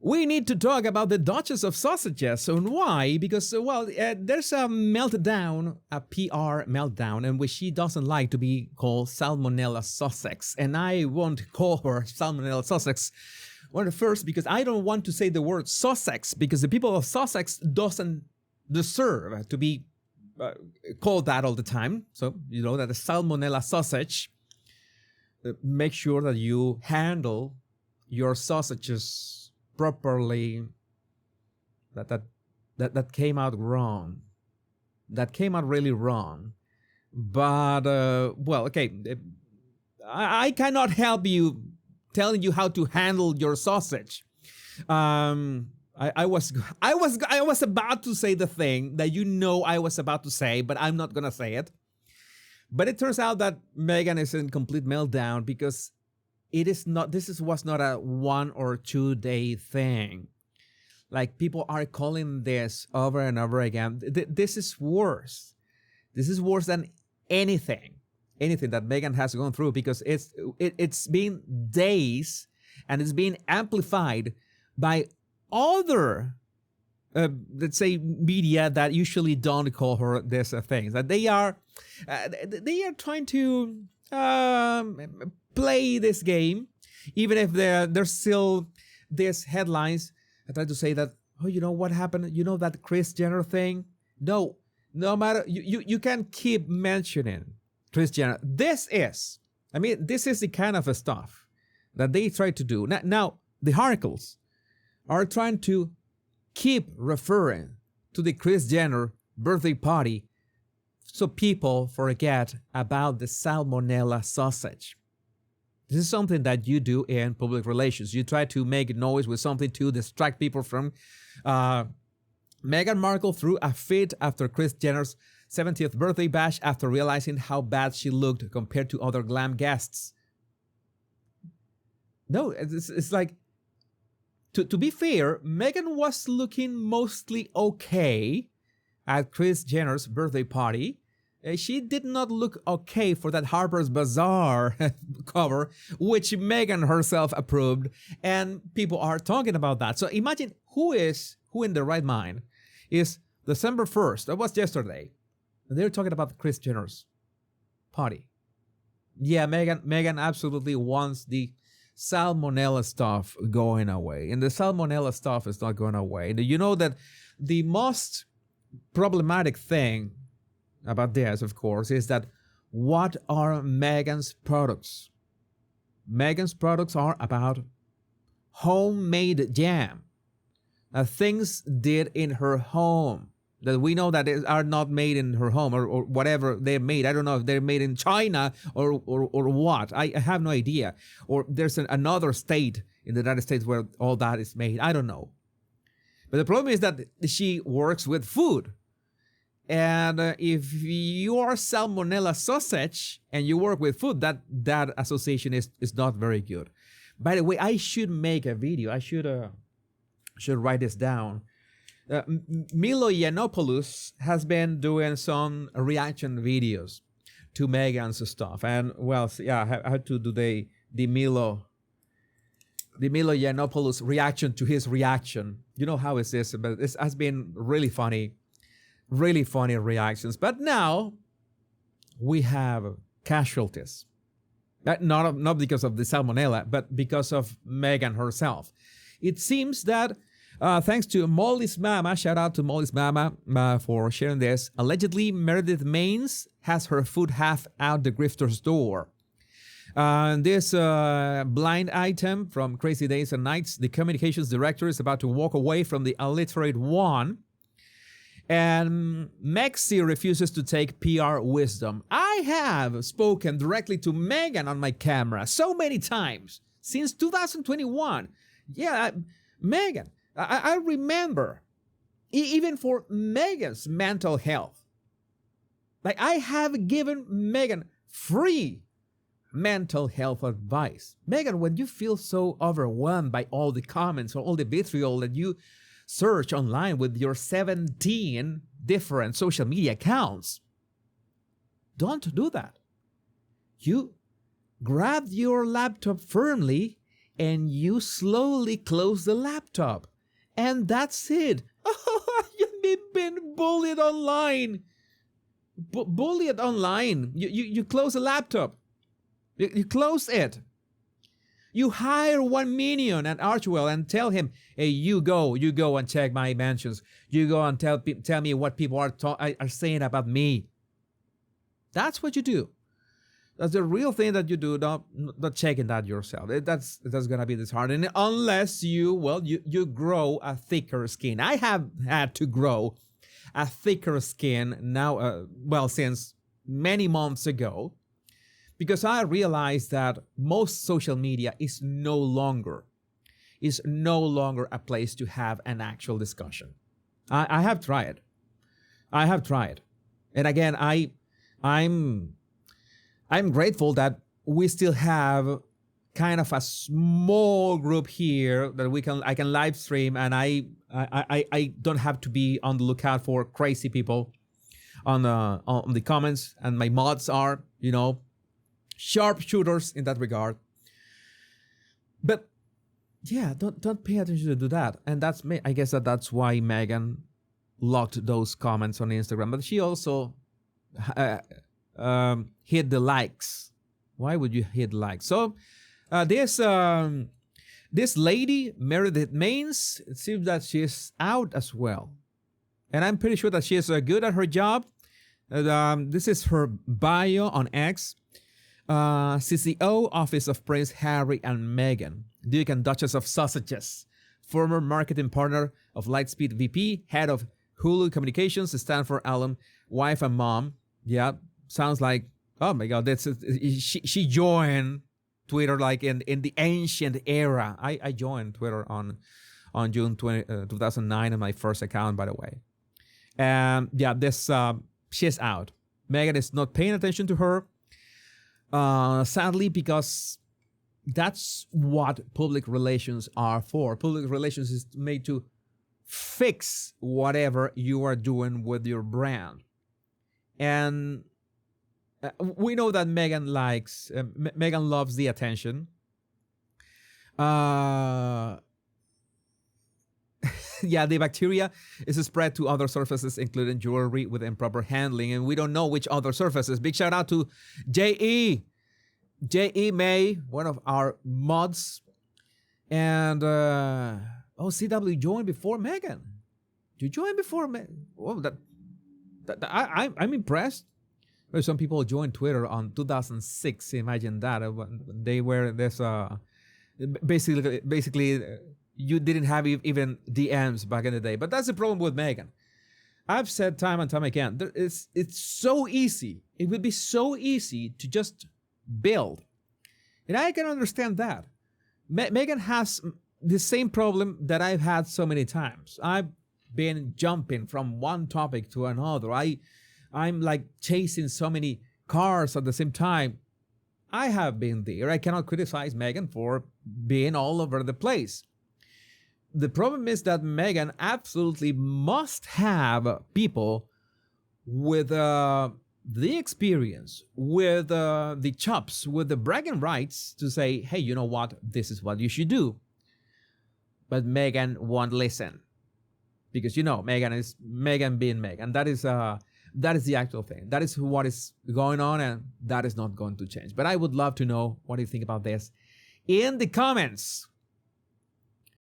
we need to talk about the Duchess of Sausages. And why? Because, there's a meltdown, a PR meltdown, in which she doesn't like to be called Salmonella Sussex. And I won't call her Salmonella Sussex. Well, first, because I don't want to say the word Sussex, because the people of Sussex doesn't deserve to be called that all the time. So, you know, that the Salmonella Sausage, make sure that you handle your sausages properly. That came out wrong. That came out really wrong. But okay, I cannot help you telling you how to handle your sausage. I was about to say the thing that you know I was about to say, but I'm not gonna say it. But it turns out that Meghan is in complete meltdown because was not a 1 or 2 day thing. Like, people are calling this over and over again. This is worse. This is worse than anything that Meghan has gone through, because it's been days, and it's being amplified by other, let's say, media that usually don't call her this things. That they are trying to play this game, even if there's still these headlines that try to say that, oh, you know what happened? You know that Kris Jenner thing? No matter, you can keep mentioning Kris Jenner. This is the kind of stuff that they try to do. Now the articles are trying to keep referring to the Kris Jenner birthday party so people forget about the Salmonella sausage. This is something that you do in public relations. You try to make noise with something to distract people from. Meghan Markle threw a fit after Kris Jenner's 70th birthday bash after realizing how bad she looked compared to other glam guests. No, it's like, to be fair, Meghan was looking mostly okay at Kris Jenner's birthday party. She did not look okay for that Harper's Bazaar cover, which Meghan herself approved, and people are talking about that. So imagine who in their right mind is December 1st, that was yesterday, and they're talking about Kris Jenner's party. Yeah, Meghan absolutely wants the Salmonella stuff going away, and the Salmonella stuff is not going away. You know that the most problematic thing about this, of course, is that what are Meghan's products? Meghan's products are about homemade jam, things did in her home that we know that are not made in her home, or whatever they're made. I don't know if they're made in China or what. I have no idea. Or there's another state in the United States where all that is made. I don't know. But the problem is that she works with food. And if you are Salmonella Sausage and you work with food, that association is not very good. By the way, I should make a video. I should write this down. Milo Yiannopoulos has been doing some reaction videos to Meghan's stuff. And, well, yeah, I had to do the Milo Yiannopoulos reaction to his reaction. You know how is this? But this has been really funny reactions. But now we have casualties. Not because of the Salmonella, but because of Meghan herself. It seems that thanks to Molly's Mama, shout out to Molly's Mama for sharing this. Allegedly, Meredith Maines has her food half out the grifter's door. This blind item from Crazy Days and Nights, the communications director is about to walk away from the illiterate one. And Mexi refuses to take PR wisdom. I have spoken directly to Meghan on my camera so many times since 2021. Yeah, Meghan, I remember, even for Meghan's mental health, like I have given Meghan free mental health advice. Meghan, when you feel so overwhelmed by all the comments or all the vitriol that you search online with your 17 different social media accounts, don't do that. You grab your laptop firmly and you slowly close the laptop. And that's it. Oh, you've been bullied online. Bullied online. You close the laptop. You close it. You hire one minion at Archwell and tell him, hey, you go and check my mentions. You go and tell me what people are saying about me. That's what you do. That's the real thing that you do. Not checking that yourself. That's gonna be disheartening unless you grow a thicker skin. I have had to grow a thicker skin now. Since many months ago, because I realized that most social media is no longer a place to have an actual discussion. I have tried. And again, I'm grateful that we still have kind of a small group here that I can live stream, and I don't have to be on the lookout for crazy people on the comments, and my mods are, sharpshooters in that regard. But yeah, don't pay attention to that. And I guess that's why Meghan locked those comments on Instagram. But she also hid the likes. Why would you hid likes? So this lady, Meredith Maines, it seems that she's out as well. And I'm pretty sure that she is good at her job. This is her bio on X. CCO, Office of Prince Harry and Meghan, Duke and Duchess of Sussex, former marketing partner of Lightspeed VP, head of Hulu Communications, Stanford alum, wife and mom. Yeah, sounds like, oh my God, she joined Twitter like in the ancient era. I joined Twitter on June 2009 on my first account, by the way. And yeah, she's out. Meghan is not paying attention to her. Sadly, because that's what public relations are for. Public relations is made to fix whatever you are doing with your brand. And we know that Meghan loves the attention. Yeah, the bacteria is spread to other surfaces, including jewelry with improper handling. And we don't know which other surfaces. Big shout out to J.E. May, one of our mods. And, CW joined before Meghan. You joined before Meghan? Oh, I'm impressed. Well, some people joined Twitter on 2006. Imagine that. They were this, basically, you didn't have even DMs back in the day. But that's the problem with Meghan. I've said time and time again, it's so easy. It would be so easy to just build. And I can understand that. Meghan has the same problem that I've had so many times. I've been jumping from one topic to another. I'm like chasing so many cars at the same time. I have been there. I cannot criticize Meghan for being all over the place. The problem is that Meghan absolutely must have people with the experience, with the chops, with the bragging rights to say, hey, you know what? This is what you should do. But Meghan won't listen. Because, Meghan being Meghan. That is the actual thing. That is what is going on, and that is not going to change. But I would love to know what you think about this in the comments.